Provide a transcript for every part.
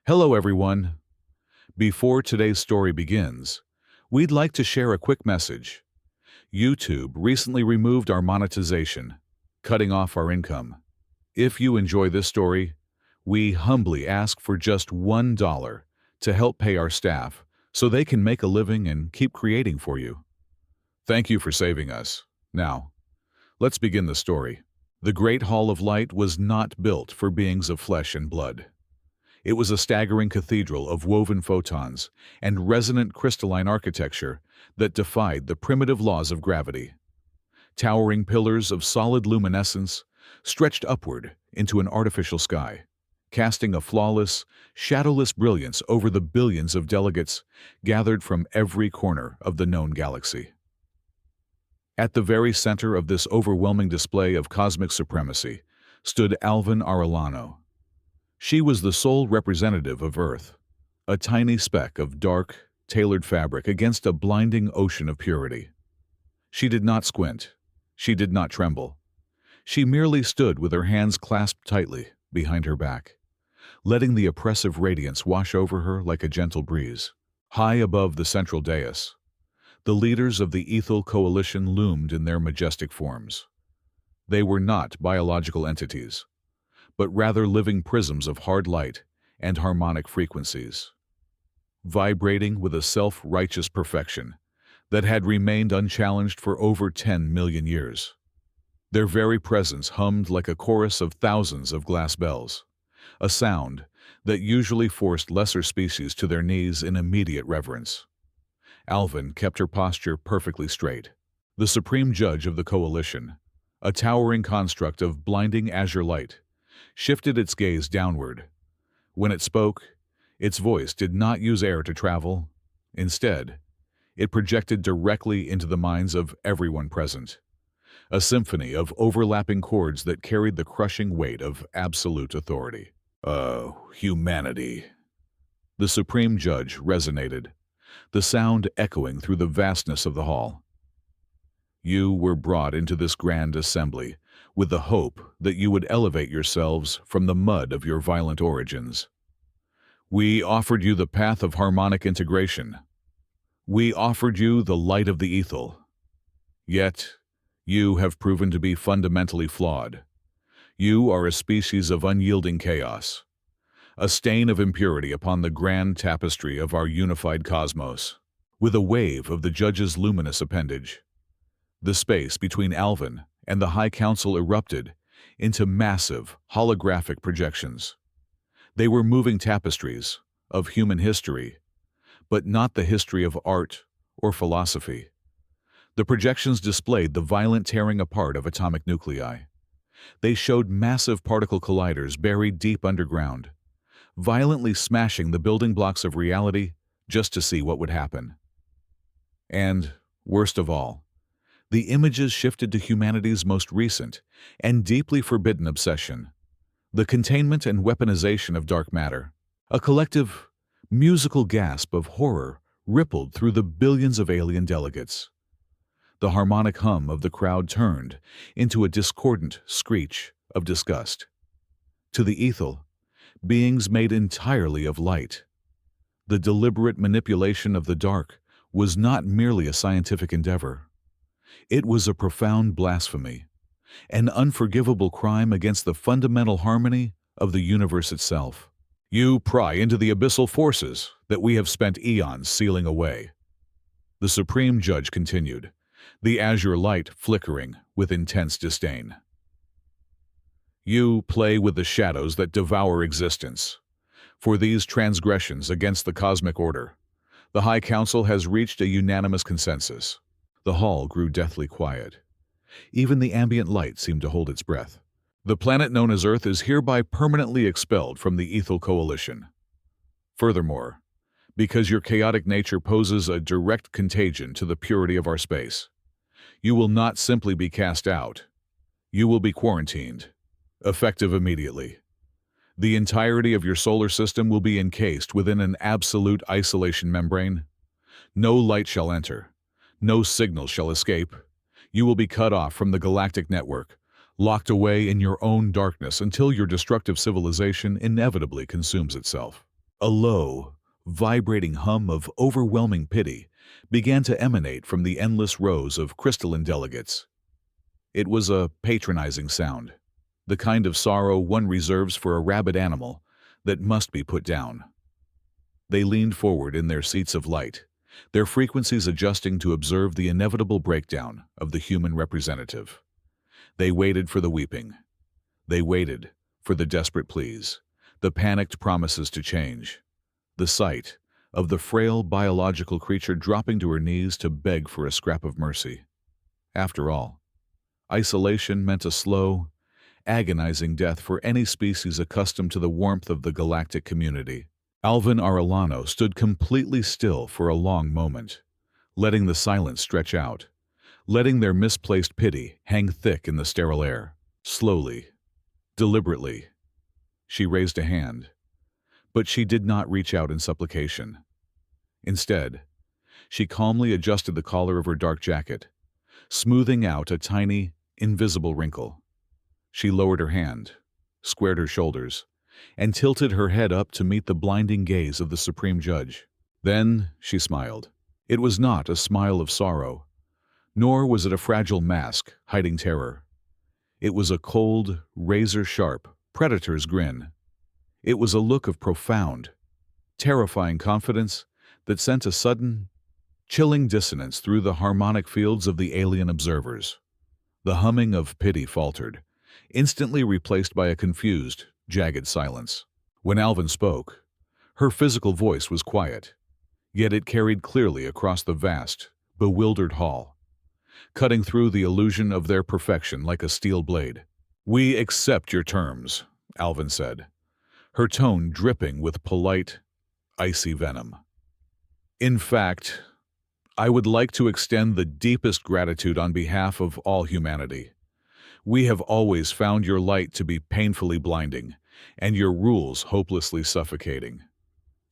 Hello, everyone. Before today's story begins, we'd like to share a quick message. YouTube recently removed our monetization, cutting off our income. If you enjoy this story, we humbly ask for just $1 to help pay our staff so they can make a living and keep creating for you. Thank you for saving us. Now, let's begin the story. The Great Hall of Light was not built for beings of flesh and blood. It was a staggering cathedral of woven photons and resonant crystalline architecture that defied the primitive laws of gravity. Towering pillars of solid luminescence stretched upward into an artificial sky, casting a flawless, shadowless brilliance over the billions of delegates gathered from every corner of the known galaxy. At the very center of this overwhelming display of cosmic supremacy stood Alvin Arellano. She was the sole representative of Earth, a tiny speck of dark, tailored fabric against a blinding ocean of purity. She did not squint. She did not tremble. She merely stood with her hands clasped tightly behind her back, letting the oppressive radiance wash over her like a gentle breeze. High above the central dais, the leaders of the Ethel Coalition loomed in their majestic forms. They were not biological entities, but rather living prisms of hard light and harmonic frequencies, vibrating with a self-righteous perfection that had remained unchallenged for over 10 million years. Their very presence hummed like a chorus of thousands of glass bells, a sound that usually forced lesser species to their knees in immediate reverence. Alvin kept her posture perfectly straight. The supreme judge of the coalition, a towering construct of blinding azure light, shifted its gaze downward. When it spoke, its voice did not use air to travel. Instead, it projected directly into the minds of everyone present, a symphony of overlapping chords that carried the crushing weight of absolute authority. Oh, humanity! The supreme judge resonated, the sound echoing through the vastness of the hall. You were brought into this grand assembly with the hope that you would elevate yourselves from the mud of your violent origins. We offered you the path of harmonic integration. We offered you the light of the Ethel. Yet, you have proven to be fundamentally flawed. You are a species of unyielding chaos, a stain of impurity upon the grand tapestry of our unified cosmos. With a wave of the judge's luminous appendage, the space between Alvin and the High Council erupted into massive, holographic projections. They were moving tapestries of human history, but not the history of art or philosophy. The projections displayed the violent tearing apart of atomic nuclei. They showed massive particle colliders buried deep underground, violently smashing the building blocks of reality just to see what would happen. And, worst of all, the images shifted to humanity's most recent and deeply forbidden obsession, the containment and weaponization of dark matter. A collective, musical gasp of horror rippled through the billions of alien delegates. The harmonic hum of the crowd turned into a discordant screech of disgust. To the Ethel, beings made entirely of light, the deliberate manipulation of the dark was not merely a scientific endeavor. It was a profound blasphemy, an unforgivable crime against the fundamental harmony of the universe itself. You pry into the abyssal forces that we have spent eons sealing away. The supreme judge continued, the azure light flickering with intense disdain. You play with the shadows that devour existence. For these transgressions against the cosmic order, the High Council has reached a unanimous consensus. The hall grew deathly quiet. Even the ambient light seemed to hold its breath. The planet known as Earth is hereby permanently expelled from the Ethel Coalition. Furthermore, because your chaotic nature poses a direct contagion to the purity of our space, you will not simply be cast out. You will be quarantined, effective immediately. The entirety of your solar system will be encased within an absolute isolation membrane. No light shall enter. No signal shall escape. You will be cut off from the galactic network, locked away in your own darkness until your destructive civilization inevitably consumes itself. A low, vibrating hum of overwhelming pity began to emanate from the endless rows of crystalline delegates. It was a patronizing sound, the kind of sorrow one reserves for a rabid animal that must be put down. They leaned forward in their seats of light, their frequencies adjusting to observe the inevitable breakdown of the human representative. They waited for the weeping. They waited for the desperate pleas, the panicked promises to change. The sight of the frail biological creature dropping to her knees to beg for a scrap of mercy. After all, isolation meant a slow, agonizing death for any species accustomed to the warmth of the galactic community. Alvin Arellano stood completely still for a long moment, letting the silence stretch out, letting their misplaced pity hang thick in the sterile air. Slowly, deliberately, she raised a hand, but she did not reach out in supplication. Instead, she calmly adjusted the collar of her dark jacket, smoothing out a tiny, invisible wrinkle. She lowered her hand, squared her shoulders, and tilted her head up to meet the blinding gaze of the Supreme Judge. Then she smiled. It was not a smile of sorrow, nor was it a fragile mask hiding terror. It was a cold, razor-sharp, predator's grin. It was a look of profound, terrifying confidence that sent a sudden, chilling dissonance through the harmonic fields of the alien observers. The humming of pity faltered, instantly replaced by a confused, jagged silence. When Alvin spoke, her physical voice was quiet, yet it carried clearly across the vast, bewildered hall, cutting through the illusion of their perfection like a steel blade. "We accept your terms," Alvin said, her tone dripping with polite, icy venom. "In fact, I would like to extend the deepest gratitude on behalf of all humanity. We have always found your light to be painfully blinding, and your rules hopelessly suffocating.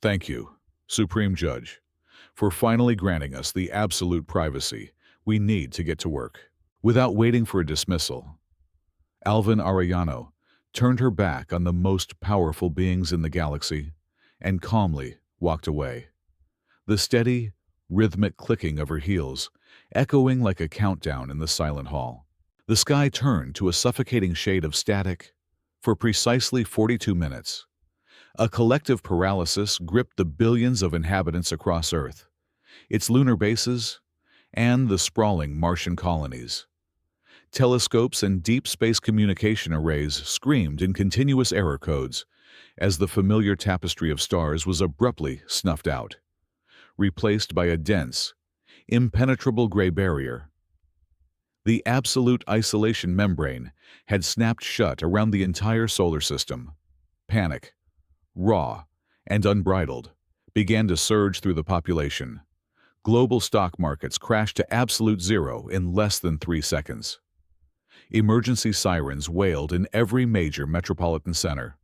Thank you, Supreme Judge, for finally granting us the absolute privacy we need to get to work." Without waiting for a dismissal, Alvin Arellano turned her back on the most powerful beings in the galaxy and calmly walked away. The steady, rhythmic clicking of her heels echoing like a countdown in the silent hall. The sky turned to a suffocating shade of static for precisely 42 minutes. A collective paralysis gripped the billions of inhabitants across Earth, its lunar bases, and the sprawling Martian colonies. Telescopes and deep space communication arrays screamed in continuous error codes as the familiar tapestry of stars was abruptly snuffed out, replaced by a dense, impenetrable gray barrier. The absolute isolation membrane had snapped shut around the entire solar system. Panic, raw and unbridled, began to surge through the population. Global stock markets crashed to absolute zero in less than 3 seconds. Emergency sirens wailed in every major metropolitan center,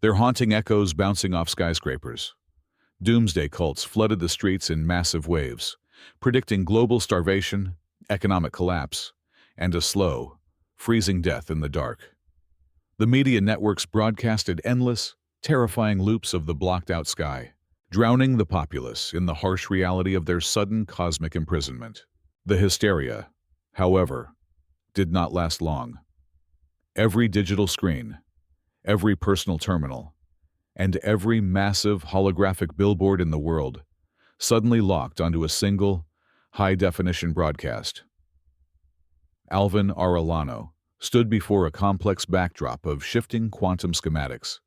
their haunting echoes bouncing off skyscrapers. Doomsday cults flooded the streets in massive waves, predicting global starvation, economic collapse, and a slow, freezing death in the dark. The media networks broadcasted endless, terrifying loops of the blocked-out sky, drowning the populace in the harsh reality of their sudden cosmic imprisonment. The hysteria, however, did not last long. Every digital screen, every personal terminal, and every massive holographic billboard in the world suddenly locked onto a single, high-definition broadcast. Alvin Arellano stood before a complex backdrop of shifting quantum schematics,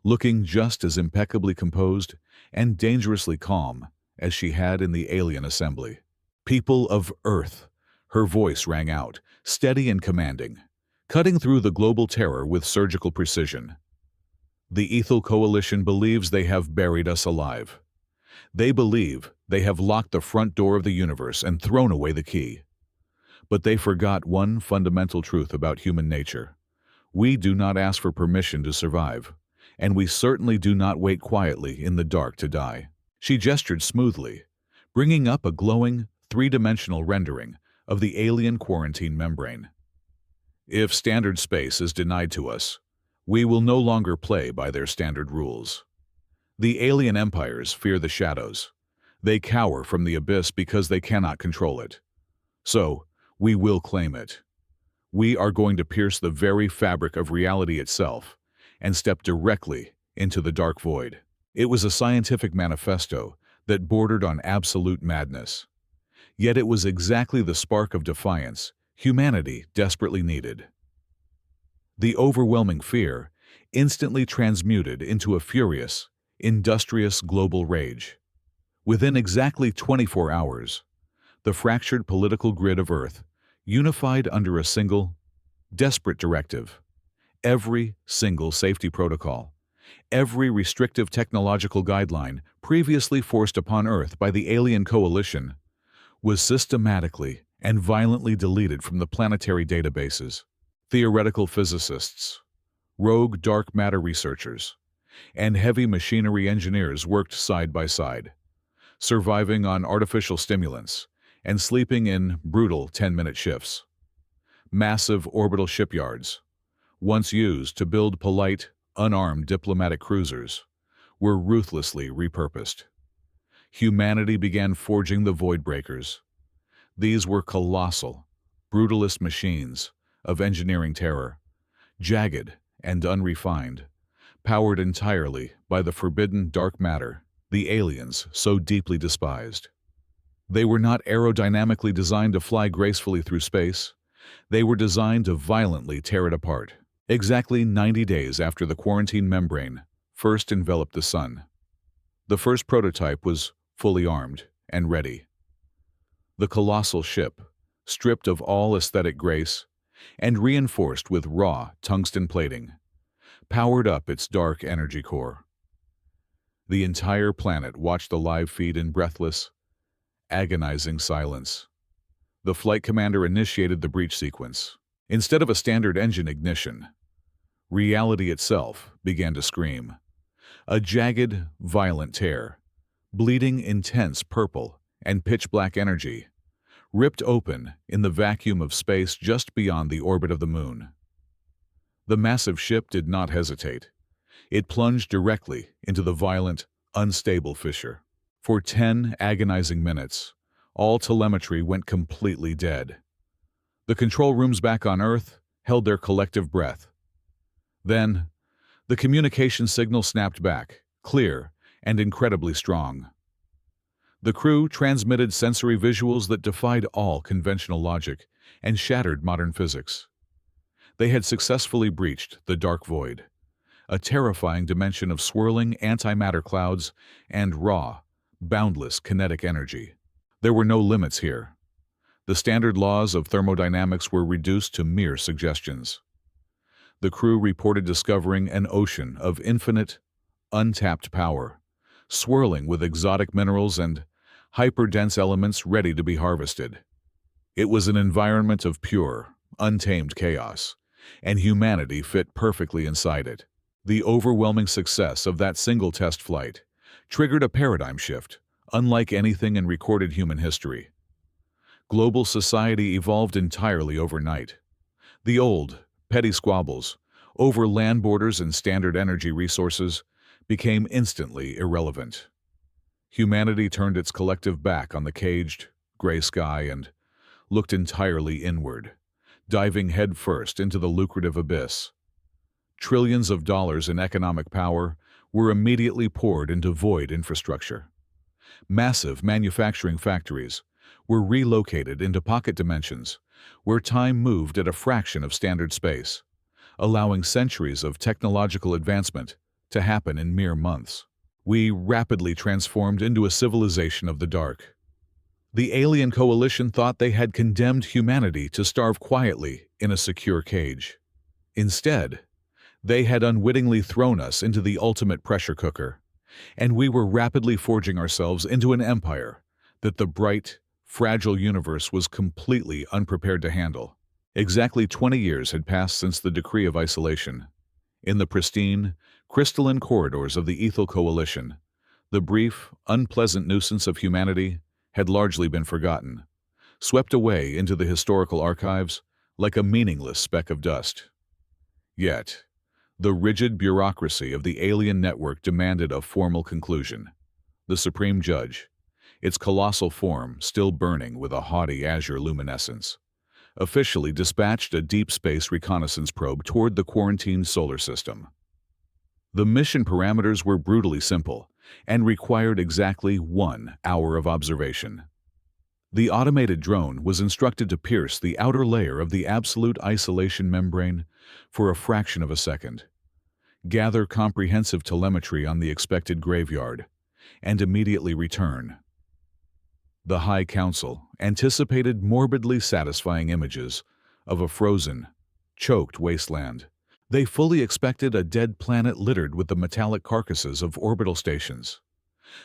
looking just as impeccably composed and dangerously calm as she had in the alien assembly. "People of Earth," her voice rang out, steady and commanding, cutting through the global terror with surgical precision. "The Ethel Coalition believes they have buried us alive. They believe they have locked the front door of the universe and thrown away the key. But they forgot one fundamental truth about human nature. We do not ask for permission to survive, and we certainly do not wait quietly in the dark to die." She gestured smoothly, bringing up a glowing, three-dimensional rendering of the alien quarantine membrane. "If standard space is denied to us, we will no longer play by their standard rules. The alien empires fear the shadows. They cower from the abyss because they cannot control it. So, we will claim it. We are going to pierce the very fabric of reality itself and step directly into the dark void. It was a scientific manifesto that bordered on absolute madness. Yet it was exactly the spark of defiance humanity desperately needed. The overwhelming fear instantly transmuted into a furious, industrious global rage. Within exactly 24 hours, the fractured political grid of Earth unified under a single, desperate directive. Every single safety protocol, every restrictive technological guideline previously forced upon Earth by the alien coalition was systematically and violently deleted from the planetary databases. Theoretical physicists, rogue dark matter researchers, and heavy machinery engineers worked side by side, surviving on artificial stimulants and sleeping in brutal 10-minute shifts. Massive orbital shipyards, once used to build polite, unarmed diplomatic cruisers, were ruthlessly repurposed. Humanity began forging the void breakers. These were colossal, brutalist machines of engineering terror, jagged and unrefined, powered entirely by the forbidden dark matter the aliens so deeply despised. They were not aerodynamically designed to fly gracefully through space. They were designed to violently tear it apart. Exactly 90 days after the quarantine membrane first enveloped the Sun, the first prototype was fully armed and ready. The colossal ship, stripped of all aesthetic grace and reinforced with raw tungsten plating, powered up its dark energy core. The entire planet watched the live feed in breathless, agonizing silence. The flight commander initiated the breach sequence. Instead of a standard engine ignition, reality itself began to scream. A jagged, violent tear, bleeding intense purple and pitch-black energy, ripped open in the vacuum of space just beyond the orbit of the Moon. The massive ship did not hesitate. It plunged directly into the violent, unstable fissure. For 10 agonizing minutes, all telemetry went completely dead. The control rooms back on Earth held their collective breath. Then, the communication signal snapped back, clear and incredibly strong. The crew transmitted sensory visuals that defied all conventional logic and shattered modern physics. They had successfully breached the dark void, a terrifying dimension of swirling antimatter clouds and raw, boundless kinetic energy. There were no limits here. The standard laws of thermodynamics were reduced to mere suggestions. The crew reported discovering an ocean of infinite, untapped power, swirling with exotic minerals and hyper-dense elements ready to be harvested. It was an environment of pure, untamed chaos, and humanity fit perfectly inside it. The overwhelming success of that single test flight triggered a paradigm shift, unlike anything in recorded human history. Global society evolved entirely overnight. The old, petty squabbles over land borders and standard energy resources became instantly irrelevant. Humanity turned its collective back on the caged, gray sky and looked entirely inward, diving headfirst into the lucrative abyss. Trillions of dollars in economic power were immediately poured into void infrastructure. Massive manufacturing factories were relocated into pocket dimensions where time moved at a fraction of standard space, allowing centuries of technological advancement to happen in mere months. We rapidly transformed into a civilization of the dark. The alien coalition thought they had condemned humanity to starve quietly in a secure cage. Instead, they had unwittingly thrown us into the ultimate pressure cooker, and we were rapidly forging ourselves into an empire that the bright, fragile universe was completely unprepared to handle. Exactly 20 years had passed since the decree of isolation. In the pristine, crystalline corridors of the Ethel Coalition, the brief, unpleasant nuisance of humanity had largely been forgotten, swept away into the historical archives like a meaningless speck of dust. Yet, The rigid bureaucracy of the alien network demanded a formal conclusion. The Supreme Judge, its colossal form still burning with a haughty azure luminescence, officially dispatched a deep space reconnaissance probe toward the quarantined solar system. The mission parameters were brutally simple and required exactly 1 hour of observation. The automated drone was instructed to pierce the outer layer of the absolute isolation membrane for a fraction of a second, gather comprehensive telemetry on the expected graveyard, and immediately return. The High Council anticipated morbidly satisfying images of a frozen, choked wasteland. They fully expected a dead planet littered with the metallic carcasses of orbital stations,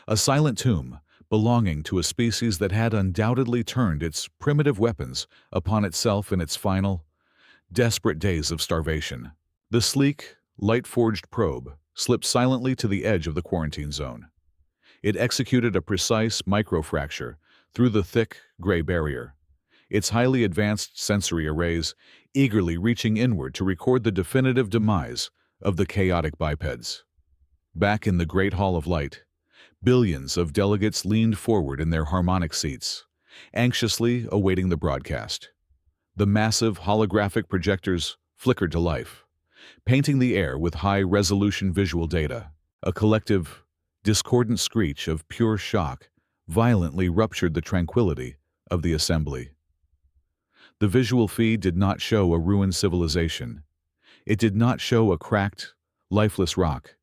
a silent tomb belonging to a species that had undoubtedly turned its primitive weapons upon itself in its final, desperate days of starvation. The sleek, light-forged probe slipped silently to the edge of the quarantine zone. It executed a precise microfracture through the thick, gray barrier, its highly advanced sensory arrays eagerly reaching inward to record the definitive demise of the chaotic bipeds. Back in the Great Hall of Light, billions of delegates leaned forward in their harmonic seats, anxiously awaiting the broadcast. The massive holographic projectors flickered to life, painting the air with high-resolution visual data. A collective, discordant screech of pure shock violently ruptured the tranquility of the assembly. The visual feed did not show a ruined civilization. It did not show a cracked, lifeless rock.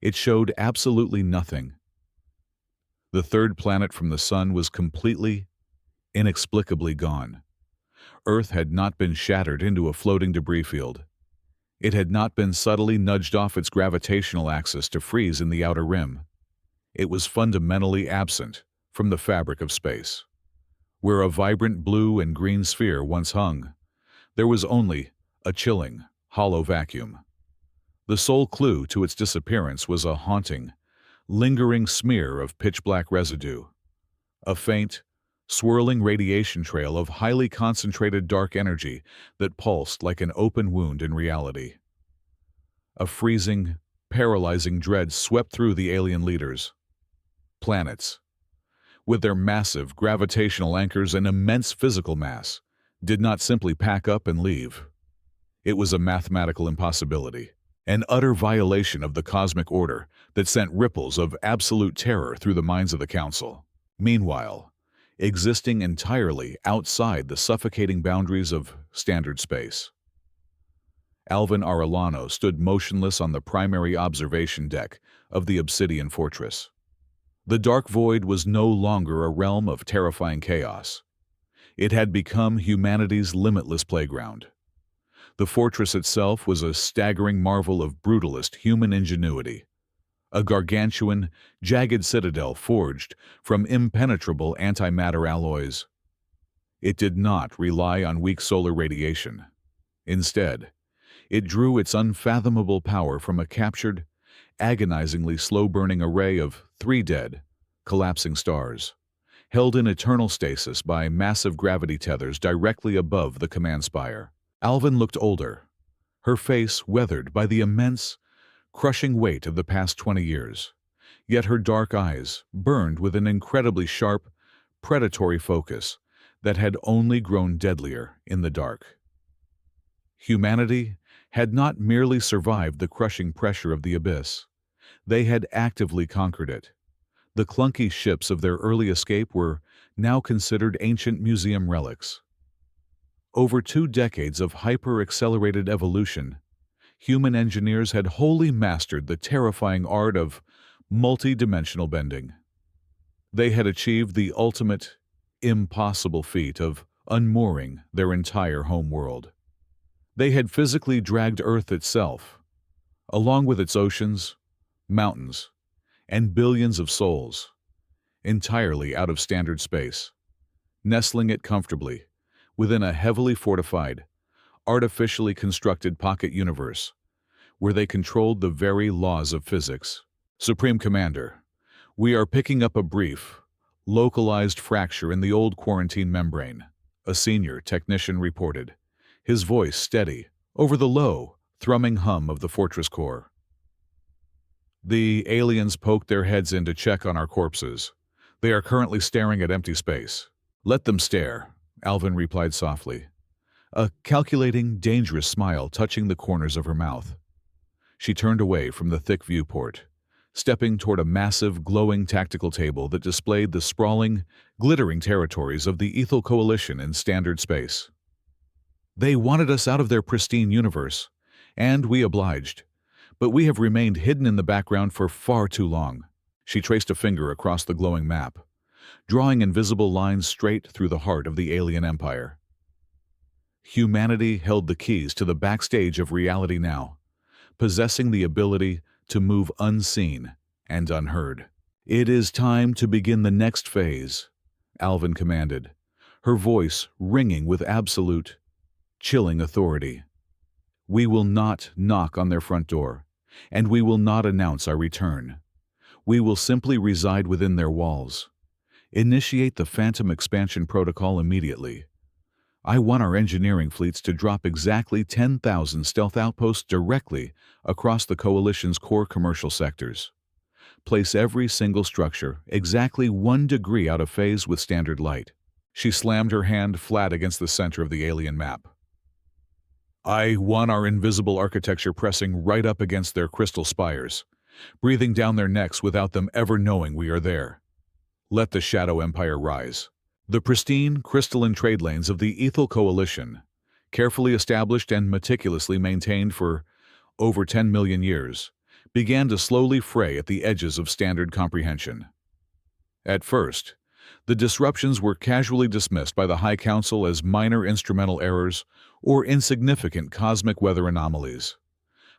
It showed absolutely nothing. The third planet from the sun was completely, inexplicably gone. Earth had not been shattered into a floating debris field. It had not been subtly nudged off its gravitational axis to freeze in the outer rim. It was fundamentally absent from the fabric of space. Where a vibrant blue and green sphere once hung, there was only a chilling, hollow vacuum. The sole clue to its disappearance was a haunting, lingering smear of pitch-black residue, a faint, swirling radiation trail of highly concentrated dark energy that pulsed like an open wound in reality. A freezing, paralyzing dread swept through the alien leaders. Planets, with their massive gravitational anchors and immense physical mass, did not simply pack up and leave. It was a mathematical impossibility, an utter violation of the cosmic order that sent ripples of absolute terror through the minds of the Council. Meanwhile, existing entirely outside the suffocating boundaries of standard space, Alvin Arellano stood motionless on the primary observation deck of the Obsidian Fortress. The dark void was no longer a realm of terrifying chaos. It had become humanity's limitless playground. The fortress itself was a staggering marvel of brutalist human ingenuity, a gargantuan, jagged citadel forged from impenetrable antimatter alloys. It did not rely on weak solar radiation. Instead, it drew its unfathomable power from a captured, agonizingly slow-burning array of 3 dead, collapsing stars, held in eternal stasis by massive gravity tethers directly above the command spire. Alvin looked older, her face weathered by the immense, crushing weight of the past 20 years, yet her dark eyes burned with an incredibly sharp, predatory focus that had only grown deadlier in the dark. Humanity had not merely survived the crushing pressure of the abyss. They had actively conquered it. The clunky ships of their early escape were now considered ancient museum relics. Over 2 decades of hyper-accelerated evolution, human engineers had wholly mastered the terrifying art of multi-dimensional bending. They had achieved the ultimate, impossible feat of unmooring their entire home world. They had physically dragged Earth itself, along with its oceans, mountains, and billions of souls, entirely out of standard space, nestling it comfortably within a heavily fortified, artificially constructed pocket universe where they controlled the very laws of physics. Supreme Commander, we are picking up a brief, localized fracture in the old quarantine membrane, a senior technician reported, his voice steady over the low, thrumming hum of the fortress core. The aliens poked their heads in to check on our corpses. They are currently staring at empty space. Let them stare, Alvin replied softly, a calculating, dangerous smile touching the corners of her mouth. She turned away from the thick viewport, stepping toward a massive, glowing tactical table that displayed the sprawling, glittering territories of the Ethel Coalition in standard space. They wanted us out of their pristine universe, and we obliged. But we have remained hidden in the background for far too long. She traced a finger across the glowing map, drawing invisible lines straight through the heart of the alien empire. Humanity held the keys to the backstage of reality now, possessing the ability to move unseen and unheard. It is time to begin the next phase, Alvin commanded, her voice ringing with absolute, chilling authority. We will not knock on their front door, and we will not announce our return. We will simply reside within their walls. Initiate the Phantom Expansion Protocol immediately. I want our engineering fleets to drop exactly 10,000 stealth outposts directly across the Coalition's core commercial sectors. Place every single structure exactly 1 degree out of phase with standard light. She slammed her hand flat against the center of the alien map. I want our invisible architecture pressing right up against their crystal spires, breathing down their necks without them ever knowing we are there. Let the Shadow Empire rise. The pristine, crystalline trade lanes of the Ethel Coalition, carefully established and meticulously maintained for over 10 million years, began to slowly fray at the edges of standard comprehension. At first, the disruptions were casually dismissed by the High Council as minor instrumental errors or insignificant cosmic weather anomalies.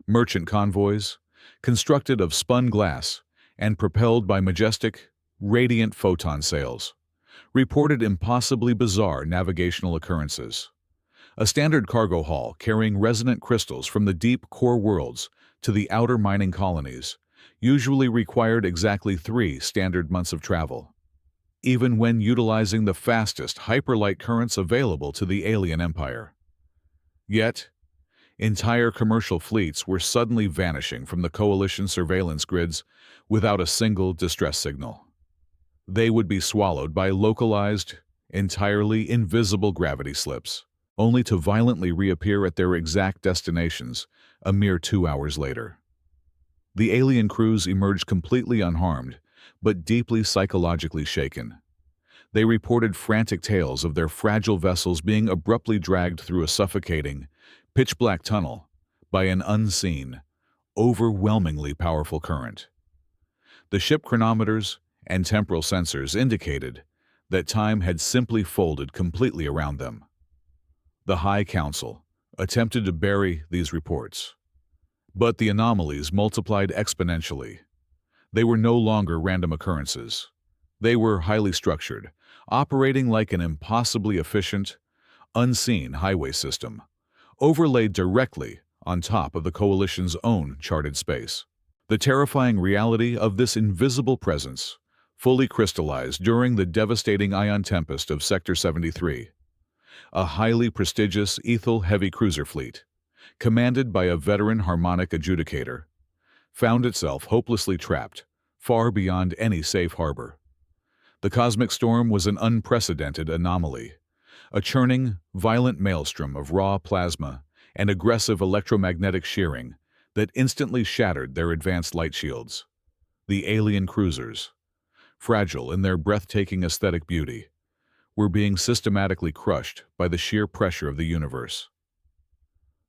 Merchant convoys, constructed of spun glass and propelled by majestic, radiant photon sails, reported impossibly bizarre navigational occurrences. A standard cargo haul carrying resonant crystals from the deep core worlds to the outer mining colonies usually required exactly 3 standard months of travel, even when utilizing the fastest hyperlight currents available to the alien empire. Yet, entire commercial fleets were suddenly vanishing from the Coalition surveillance grids without a single distress signal. They would be swallowed by localized, entirely invisible gravity slips, only to violently reappear at their exact destinations a mere 2 hours later. The alien crews emerged completely unharmed, but deeply psychologically shaken. They reported frantic tales of their fragile vessels being abruptly dragged through a suffocating, pitch-black tunnel by an unseen, overwhelmingly powerful current. The ship chronometers and temporal sensors indicated that time had simply folded completely around them. The High Council attempted to bury these reports, but the anomalies multiplied exponentially. They were no longer random occurrences. They were highly structured, operating like an impossibly efficient, unseen highway system, overlaid directly on top of the Coalition's own charted space. The terrifying reality of this invisible presence fully crystallized during the devastating ion tempest of Sector 73, a highly prestigious Ethel heavy cruiser fleet, commanded by a veteran harmonic adjudicator, found itself hopelessly trapped, far beyond any safe harbor. The cosmic storm was an unprecedented anomaly, a churning, violent maelstrom of raw plasma and aggressive electromagnetic shearing that instantly shattered their advanced light shields. The alien cruisers, fragile in their breathtaking aesthetic beauty, were being systematically crushed by the sheer pressure of the universe.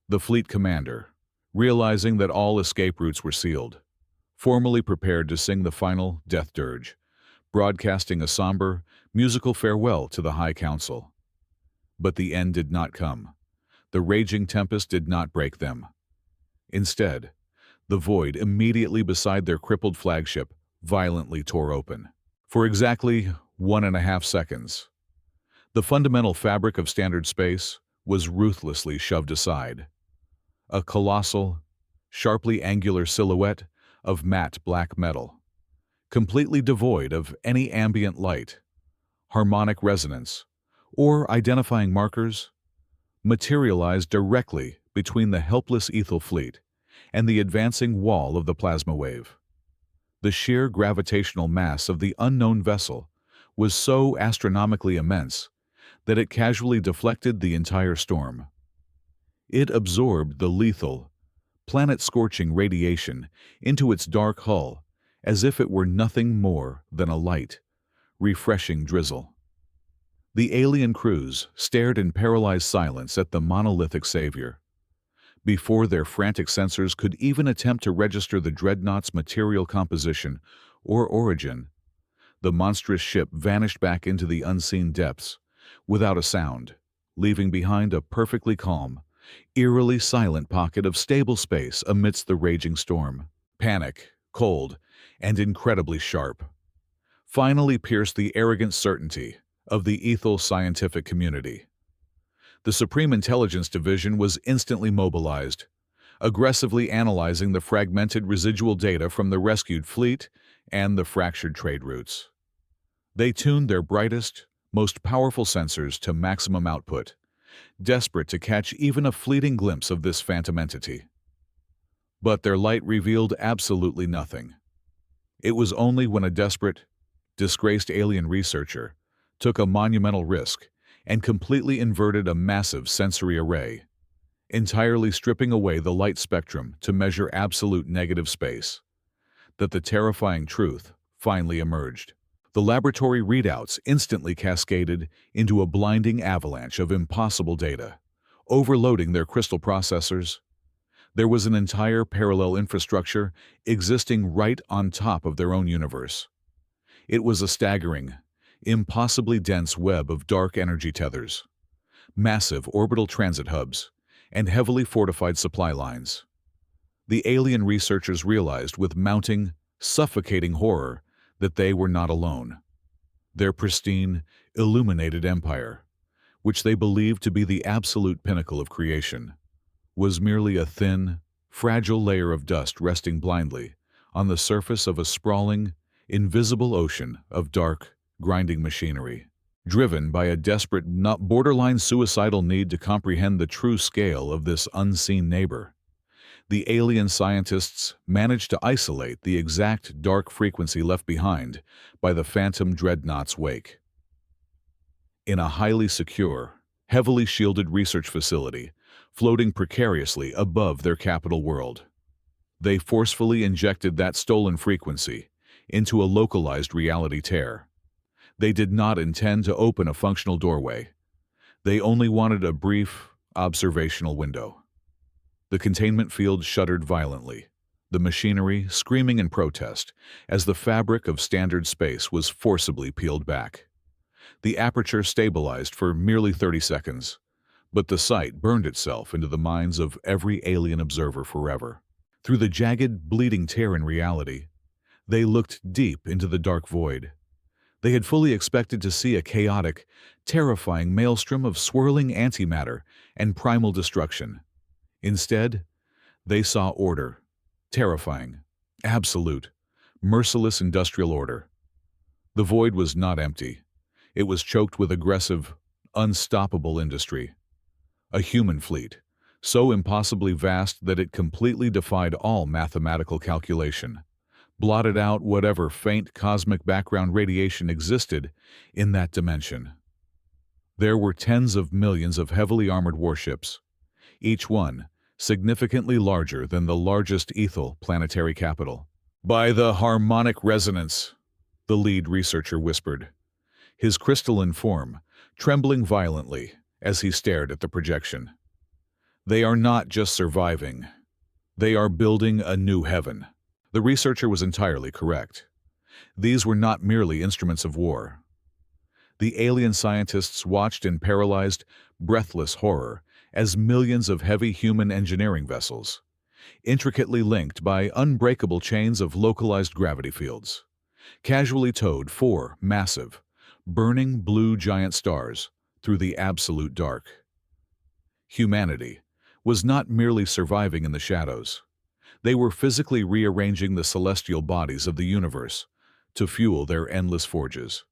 The fleet commander, realizing that all escape routes were sealed, formally prepared to sing the final death dirge, broadcasting a somber, musical farewell to the High Council. But the end did not come. The raging tempest did not break them. Instead, the void immediately beside their crippled flagship violently tore open. For exactly 1.5 seconds, the fundamental fabric of standard space was ruthlessly shoved aside. A colossal, sharply angular silhouette of matte black metal, completely devoid of any ambient light, harmonic resonance, or identifying markers, materialized directly between the helpless Ethel fleet and the advancing wall of the plasma wave. The sheer gravitational mass of the unknown vessel was so astronomically immense that it casually deflected the entire storm. It absorbed the lethal, planet-scorching radiation into its dark hull as if it were nothing more than a light, refreshing drizzle. The alien crews stared in paralyzed silence at the monolithic savior. Before their frantic sensors could even attempt to register the dreadnought's material composition or origin, the monstrous ship vanished back into the unseen depths without a sound, leaving behind a perfectly calm, eerily silent pocket of stable space amidst the raging storm. Panic, cold, and incredibly sharp, finally pierced the arrogant certainty of the Ethel scientific community. The Supreme Intelligence Division was instantly mobilized, aggressively analyzing the fragmented residual data from the rescued fleet and the fractured trade routes. They tuned their brightest, most powerful sensors to maximum output, desperate to catch even a fleeting glimpse of this phantom entity. But their light revealed absolutely nothing. It was only when a desperate, disgraced alien researcher took a monumental risk and completely inverted a massive sensory array, entirely stripping away the light spectrum to measure absolute negative space, that the terrifying truth finally emerged. The laboratory readouts instantly cascaded into a blinding avalanche of impossible data, overloading their crystal processors. There was an entire parallel infrastructure existing right on top of their own universe. It was a staggering, impossibly dense web of dark energy tethers, massive orbital transit hubs, and heavily fortified supply lines. The alien researchers realized with mounting, suffocating horror that they were not alone. Their pristine, illuminated empire, which they believed to be the absolute pinnacle of creation, was merely a thin, fragile layer of dust resting blindly on the surface of a sprawling, invisible ocean of dark, grinding machinery. Driven by a desperate, not borderline suicidal need to comprehend the true scale of this unseen neighbor, the alien scientists managed to isolate the exact dark frequency left behind by the phantom dreadnought's wake. In a highly secure, heavily shielded research facility, floating precariously above their capital world, they forcefully injected that stolen frequency into a localized reality tear. They did not intend to open a functional doorway. They only wanted a brief, observational window. The containment field shuddered violently, the machinery screaming in protest as the fabric of standard space was forcibly peeled back. The aperture stabilized for merely 30 seconds, but the sight burned itself into the minds of every alien observer forever. Through the jagged, bleeding tear in reality, they looked deep into the dark void. They had fully expected to see a chaotic, terrifying maelstrom of swirling antimatter and primal destruction. Instead, they saw order, terrifying, absolute, merciless industrial order. The void was not empty. It was choked with aggressive, unstoppable industry. A human fleet, so impossibly vast that it completely defied all mathematical calculation, blotted out whatever faint cosmic background radiation existed in that dimension. There were tens of millions of heavily armored warships, each one significantly larger than the largest Ethel planetary capital. "By the harmonic resonance," the lead researcher whispered, his crystalline form trembling violently as he stared at the projection. "They are not just surviving. They are building a new heaven." The researcher was entirely correct. These were not merely instruments of war. The alien scientists watched in paralyzed, breathless horror as millions of heavy human engineering vessels, intricately linked by unbreakable chains of localized gravity fields, casually towed 4 massive, burning blue giant stars through the absolute dark. Humanity was not merely surviving in the shadows. They were physically rearranging the celestial bodies of the universe to fuel their endless forges.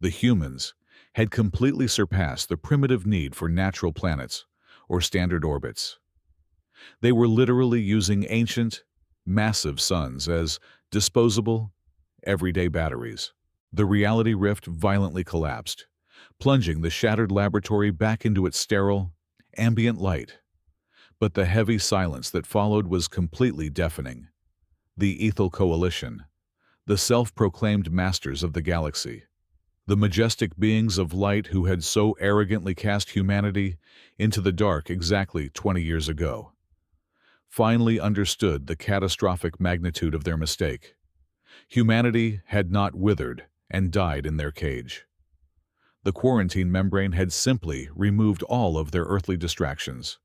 The humans had completely surpassed the primitive need for natural planets or standard orbits. They were literally using ancient, massive suns as disposable, everyday batteries. The reality rift violently collapsed, plunging the shattered laboratory back into its sterile, ambient light. But the heavy silence that followed was completely deafening. The Ethel Coalition, the self-proclaimed masters of the galaxy, the majestic beings of light who had so arrogantly cast humanity into the dark exactly 20 years ago, finally understood the catastrophic magnitude of their mistake. Humanity had not withered and died in their cage. The quarantine membrane had simply removed all of their earthly distractions.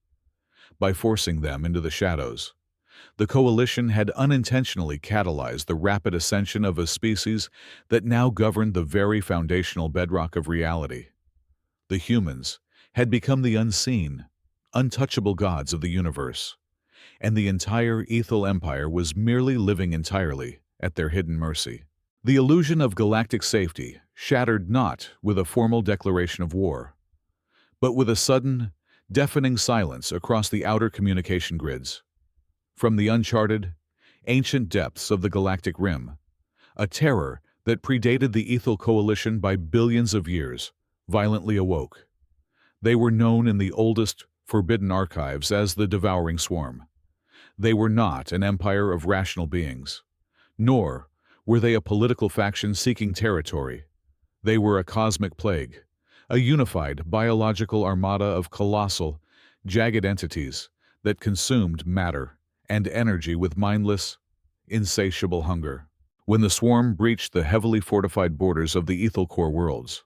By forcing them into the shadows, the Coalition had unintentionally catalyzed the rapid ascension of a species that now governed the very foundational bedrock of reality. The humans had become the unseen, untouchable gods of the universe, and the entire Ethel Empire was merely living entirely at their hidden mercy. The illusion of galactic safety shattered not with a formal declaration of war, but with a sudden, deafening silence across the outer communication grids. From the uncharted, ancient depths of the galactic rim, a terror that predated the Ethel Coalition by billions of years violently awoke. They were known in the oldest, forbidden archives as the Devouring Swarm. They were not an empire of rational beings, nor were they a political faction seeking territory. They were a cosmic plague, a unified biological armada of colossal, jagged entities that consumed matter and energy with mindless, insatiable hunger. When the swarm breached the heavily fortified borders of the Ethel core worlds,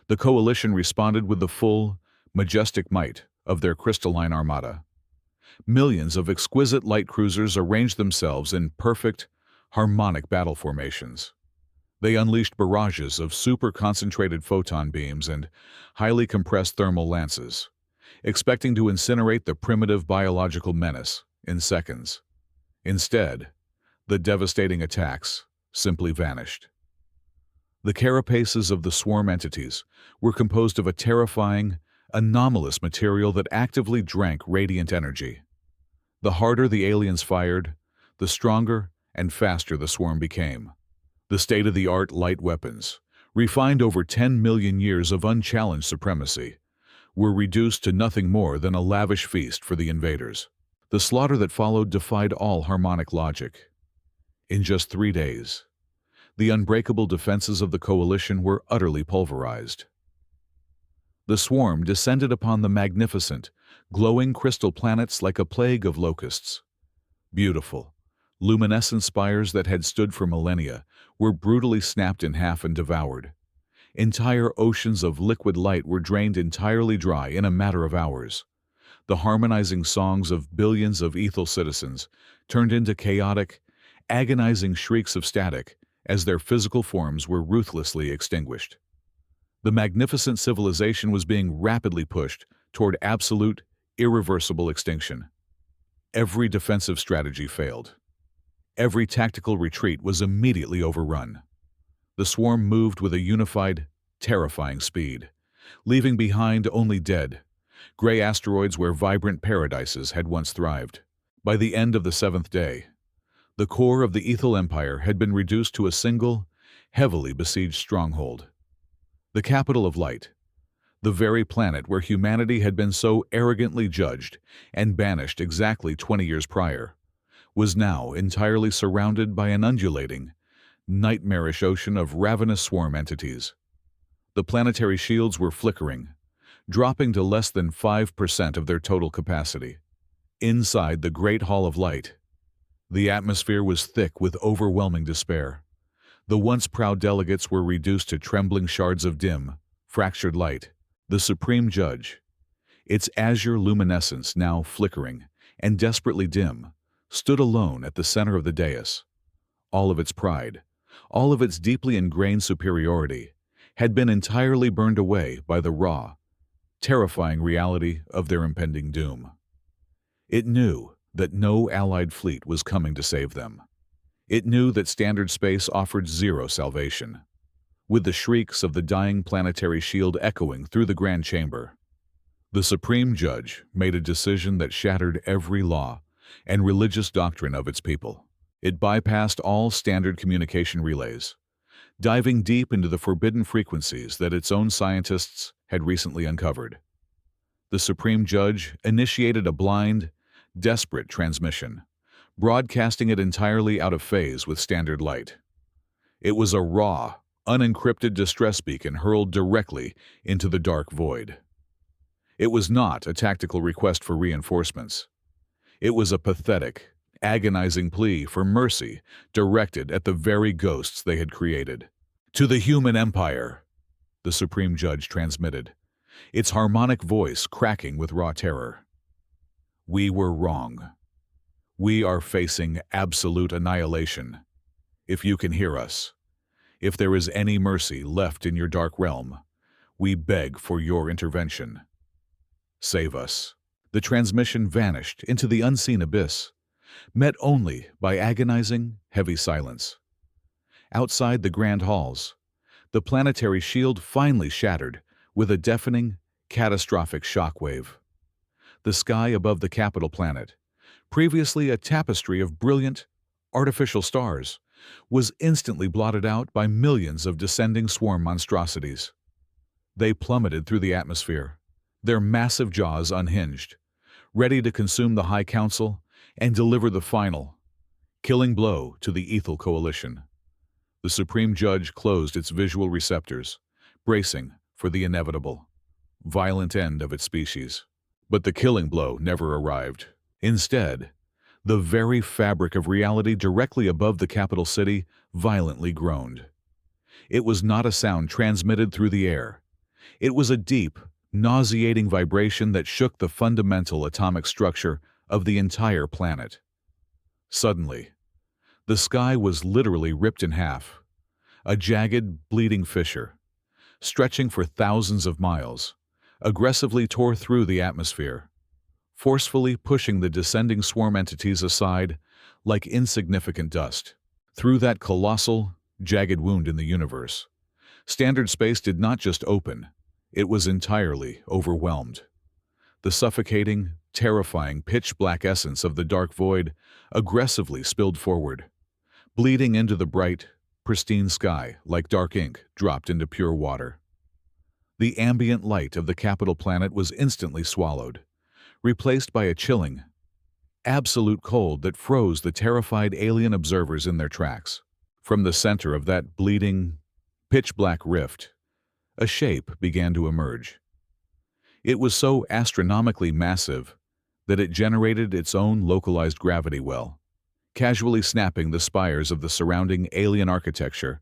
the Coalition responded with the full, majestic might of their crystalline armada. Millions of exquisite light cruisers arranged themselves in perfect, harmonic battle formations. They unleashed barrages of super-concentrated photon beams and highly compressed thermal lances, expecting to incinerate the primitive biological menace in seconds. Instead, the devastating attacks simply vanished. The carapaces of the swarm entities were composed of a terrifying, anomalous material that actively drank radiant energy. The harder the aliens fired, the stronger and faster the swarm became. The state-of-the-art light weapons, refined over 10 million years of unchallenged supremacy, were reduced to nothing more than a lavish feast for the invaders. The slaughter that followed defied all harmonic logic. In just 3 days, the unbreakable defenses of the Coalition were utterly pulverized. The swarm descended upon the magnificent, glowing crystal planets like a plague of locusts. Beautiful, luminescent spires that had stood for millennia were brutally snapped in half and devoured. Entire oceans of liquid light were drained entirely dry in a matter of hours. The harmonizing songs of billions of Ethel citizens turned into chaotic, agonizing shrieks of static as their physical forms were ruthlessly extinguished. The magnificent civilization was being rapidly pushed toward absolute, irreversible extinction. Every defensive strategy failed. Every tactical retreat was immediately overrun. The swarm moved with a unified, terrifying speed, leaving behind only dead, gray asteroids where vibrant paradises had once thrived. By the end of the 7th day, the core of the Ethel Empire had been reduced to a single, heavily besieged stronghold. The capital of light, the very planet where humanity had been so arrogantly judged and banished exactly 20 years prior, was now entirely surrounded by an undulating, nightmarish ocean of ravenous swarm entities. The planetary shields were flickering, dropping to less than 5% of their total capacity. Inside the Great Hall of Light, the atmosphere was thick with overwhelming despair. The once proud delegates were reduced to trembling shards of dim, fractured light. The supreme judge, its azure luminescence now flickering and desperately dim, stood alone at the center of the dais. All of its pride, all of its deeply ingrained superiority, had been entirely burned away by the raw, terrifying reality of their impending doom. It knew that no allied fleet was coming to save them. It knew that standard space offered zero salvation. With the shrieks of the dying planetary shield echoing through the grand chamber, The Supreme Judge made a decision that shattered every law and religious doctrine of its people. It bypassed all standard communication relays, diving deep into the forbidden frequencies that its own scientists had recently uncovered. The Supreme Judge initiated a blind, desperate transmission, broadcasting it entirely out of phase with standard light. It was a raw, unencrypted distress beacon hurled directly into the dark void. It was not a tactical request for reinforcements. It was a pathetic, agonizing plea for mercy directed at the very ghosts they had created. "To the human empire," the Supreme Judge transmitted, its harmonic voice cracking with raw terror. "We were wrong. We are facing absolute annihilation. If you can hear us, if there is any mercy left in your dark realm, we beg for your intervention. Save us." The transmission vanished into the unseen abyss, met only by agonizing, heavy silence. Outside the grand halls, the planetary shield finally shattered with a deafening, catastrophic shockwave. The sky above the capital planet, previously a tapestry of brilliant, artificial stars, was instantly blotted out by millions of descending swarm monstrosities. They plummeted through the atmosphere, their massive jaws unhinged, ready to consume the High Council and deliver the final, killing blow to the Ethel Coalition. The Supreme Judge closed its visual receptors, bracing for the inevitable, violent end of its species. But the killing blow never arrived. Instead, the very fabric of reality directly above the capital city violently groaned. It was not a sound transmitted through the air. It was a deep, nauseating vibration that shook the fundamental atomic structure of the entire planet. Suddenly, the sky was literally ripped in half, a jagged, bleeding fissure, stretching for thousands of miles, aggressively tore through the atmosphere, forcefully pushing the descending swarm entities aside like insignificant dust. Through that colossal, jagged wound in the universe, standard space did not just open, it was entirely overwhelmed. The suffocating, terrifying pitch-black essence of the dark void aggressively spilled forward, bleeding into the bright, pristine sky like dark ink dropped into pure water. The ambient light of the capital planet was instantly swallowed, replaced by a chilling, absolute cold that froze the terrified alien observers in their tracks. From the center of that bleeding, pitch-black rift, a shape began to emerge. It was so astronomically massive that it generated its own localized gravity well, casually snapping the spires of the surrounding alien architecture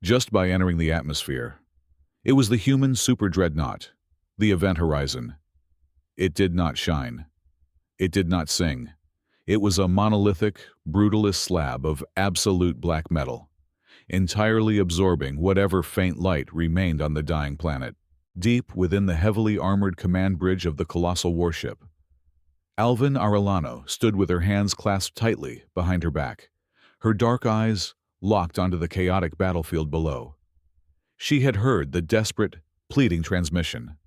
just by entering the atmosphere. It was the human super-dreadnought, the Event Horizon. It did not shine. It did not sing. It was a monolithic, brutalist slab of absolute black metal, entirely absorbing whatever faint light remained on the dying planet. Deep within the heavily armored command bridge of the colossal warship, Alvin Arellano stood with her hands clasped tightly behind her back, her dark eyes locked onto the chaotic battlefield below. She had heard the desperate, pleading transmission.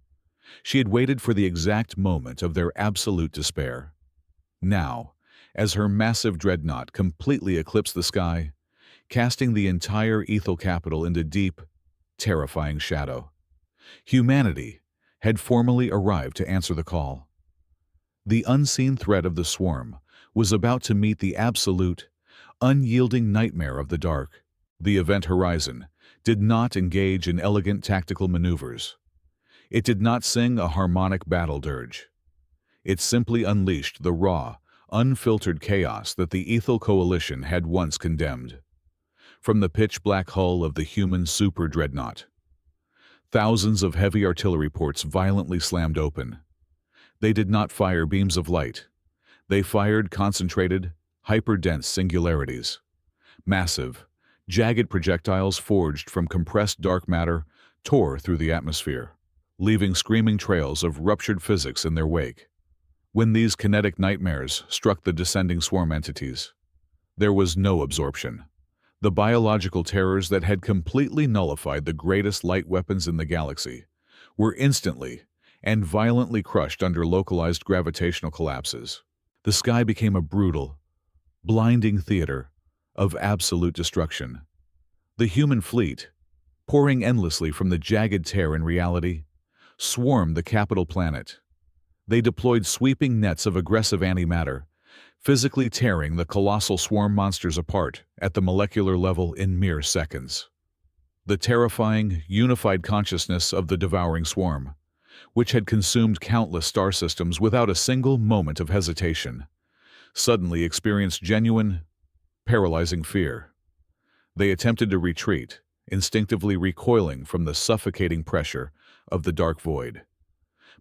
She had waited for the exact moment of their absolute despair. Now, as her massive dreadnought completely eclipsed the sky, casting the entire Ethel capital into deep, terrifying shadow, humanity had formally arrived to answer the call. The unseen threat of the swarm was about to meet the absolute, unyielding nightmare of the dark. The Event Horizon did not engage in elegant tactical maneuvers. It did not sing a harmonic battle dirge. It simply unleashed the raw, unfiltered chaos that the Ethel Coalition had once condemned. From the pitch-black hull of the human super-dreadnought, thousands of heavy artillery ports violently slammed open. They did not fire beams of light. They fired concentrated, hyper-dense singularities. Massive, jagged projectiles forged from compressed dark matter tore through the atmosphere, leaving screaming trails of ruptured physics in their wake. When these kinetic nightmares struck the descending swarm entities, there was no absorption. The biological terrors that had completely nullified the greatest light weapons in the galaxy were instantly and violently crushed under localized gravitational collapses. The sky became a brutal, blinding theater of absolute destruction. The human fleet, pouring endlessly from the jagged tear in reality, swarmed the capital planet. They deployed sweeping nets of aggressive antimatter, physically tearing the colossal swarm monsters apart at the molecular level in mere seconds. The terrifying, unified consciousness of the devouring swarm, which had consumed countless star systems without a single moment of hesitation, suddenly experienced genuine, paralyzing fear. They attempted to retreat, instinctively recoiling from the suffocating pressure of the dark void.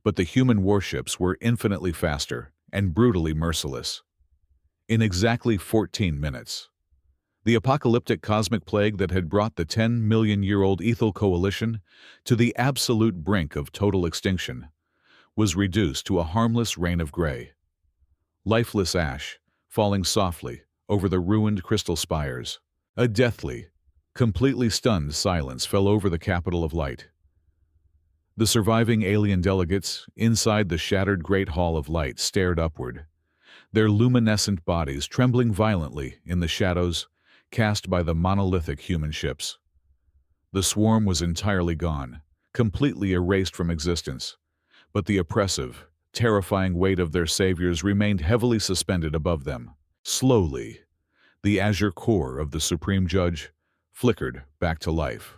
But the human warships were infinitely faster and brutally merciless. In exactly 14 minutes, the apocalyptic cosmic plague that had brought the 10-million-year-old Ethel Coalition to the absolute brink of total extinction was reduced to a harmless rain of gray, lifeless ash falling softly over the ruined crystal spires. A deathly, completely stunned silence fell over the capital of light. The surviving alien delegates inside the shattered Great Hall of Light stared upward, their luminescent bodies trembling violently in the shadows cast by the monolithic human ships. The swarm was entirely gone, completely erased from existence, but the oppressive, terrifying weight of their saviors remained heavily suspended above them. Slowly, the azure core of the Supreme Judge flickered back to life.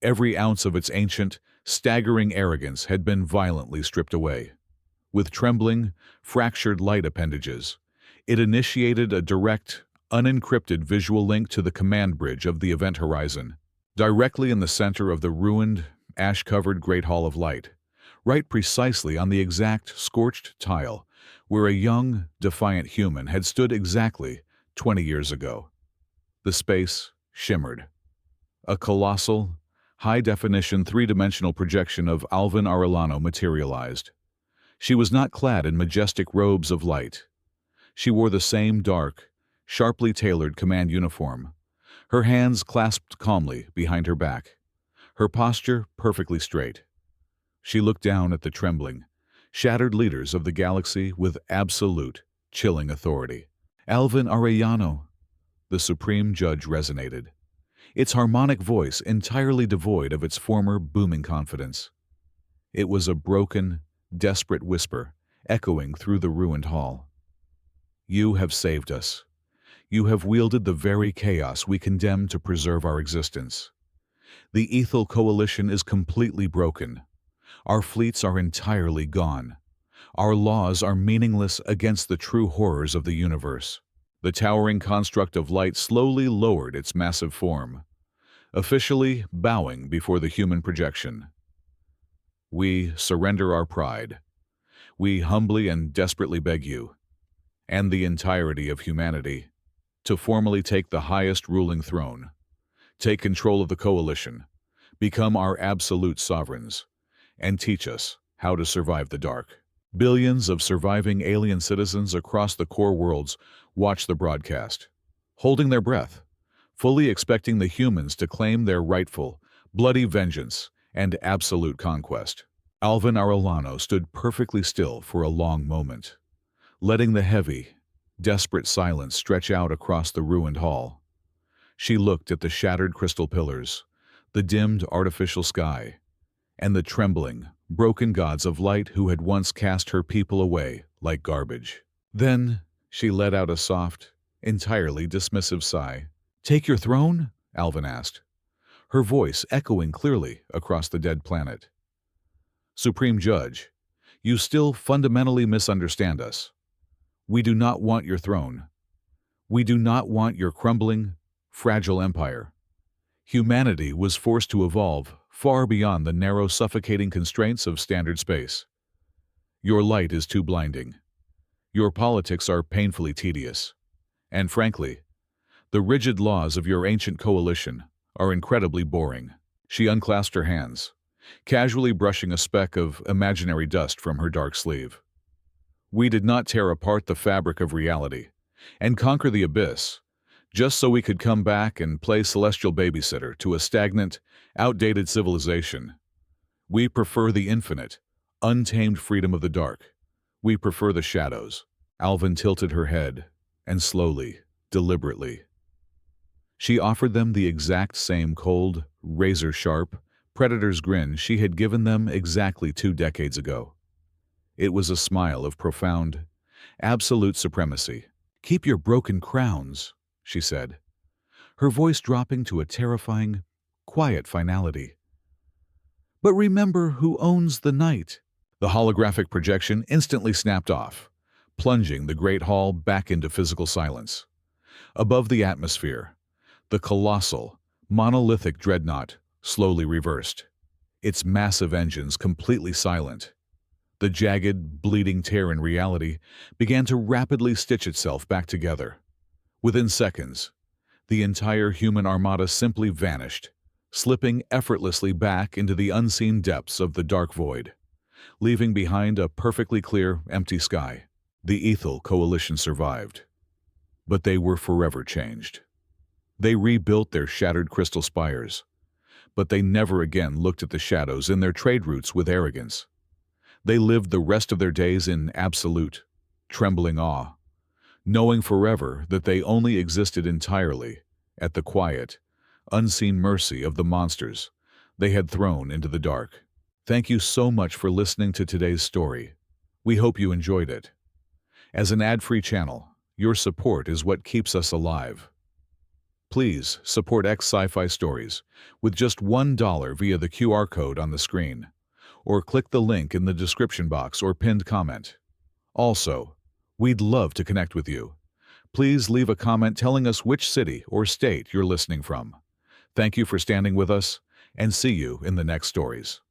Every ounce of its ancient, staggering arrogance had been violently stripped away. With trembling, fractured light appendages, it initiated a direct, unencrypted visual link to the command bridge of the event horizon, directly in the center of the ruined, ash-covered Great Hall of Light, right precisely on the exact scorched tile where a young, defiant human had stood exactly 20 years ago. The space shimmered. A colossal, high-definition three-dimensional projection of Alvin Arellano materialized. She was not clad in majestic robes of light. She wore the same dark, sharply tailored command uniform, her hands clasped calmly behind her back, her posture perfectly straight. She looked down at the trembling, shattered leaders of the galaxy with absolute, chilling authority. Alvin Arellano, the Supreme Judge resonated, its harmonic voice entirely devoid of its former booming confidence. It was a broken, desperate whisper echoing through the ruined hall. You have saved us. You have wielded the very chaos we condemn to preserve our existence. The Ethel Coalition is completely broken. Our fleets are entirely gone. Our laws are meaningless against the true horrors of the universe. The towering construct of light slowly lowered its massive form, officially bowing before the human projection. We surrender our pride. We humbly and desperately beg you, and the entirety of humanity, to formally take the highest ruling throne, take control of the coalition, become our absolute sovereigns, and teach us how to survive the dark. Billions of surviving alien citizens across the core worlds watch the broadcast, holding their breath, fully expecting the humans to claim their rightful, bloody vengeance and absolute conquest. Alvin Arellano stood perfectly still for a long moment, letting the heavy, desperate silence stretch out across the ruined hall. She looked at the shattered crystal pillars, the dimmed artificial sky, and the trembling, broken gods of light who had once cast her people away like garbage. Then she let out a soft, entirely dismissive sigh. "Take your throne?" Alvin asked, her voice echoing clearly across the dead planet. "Supreme Judge, you still fundamentally misunderstand us. We do not want your throne. We do not want your crumbling, fragile empire. Humanity was forced to evolve far beyond the narrow, suffocating constraints of standard space. Your light is too blinding. Your politics are painfully tedious. And frankly, the rigid laws of your ancient coalition are incredibly boring." She unclasped her hands, casually brushing a speck of imaginary dust from her dark sleeve. "We did not tear apart the fabric of reality and conquer the abyss just so we could come back and play celestial babysitter to a stagnant, outdated civilization. We prefer the infinite, Untamed freedom of the dark. We prefer the shadows. Alvin tilted her head, and slowly, deliberately, she offered them the exact same cold, razor-sharp, predator's grin she had given them exactly 2 decades ago. It was a smile of profound, absolute supremacy. "Keep your broken crowns," she said, her voice dropping to a terrifying, quiet finality. "But remember who owns the night." The holographic projection instantly snapped off, plunging the great hall back into physical silence. Above the atmosphere, the colossal, monolithic dreadnought slowly reversed, its massive engines completely silent. The jagged, bleeding tear in reality began to rapidly stitch itself back together. Within seconds, the entire human armada simply vanished, slipping effortlessly back into the unseen depths of the dark void, leaving behind a perfectly clear, empty sky. The Ethel Coalition survived, but they were forever changed. They rebuilt their shattered crystal spires, but they never again looked at the shadows in their trade routes with arrogance. They lived the rest of their days in absolute, trembling awe, knowing forever that they only existed entirely at the quiet, unseen mercy of the monsters they had thrown into the dark. Thank you so much for listening to today's story. We hope you enjoyed it. As an ad-free channel, your support is what keeps us alive. Please support Sci-Fi Stories with just $1 via the QR code on the screen, or click the link in the description box or pinned comment. Also, we'd love to connect with you. Please leave a comment telling us which city or state you're listening from. Thank you for standing with us, and see you in the next stories.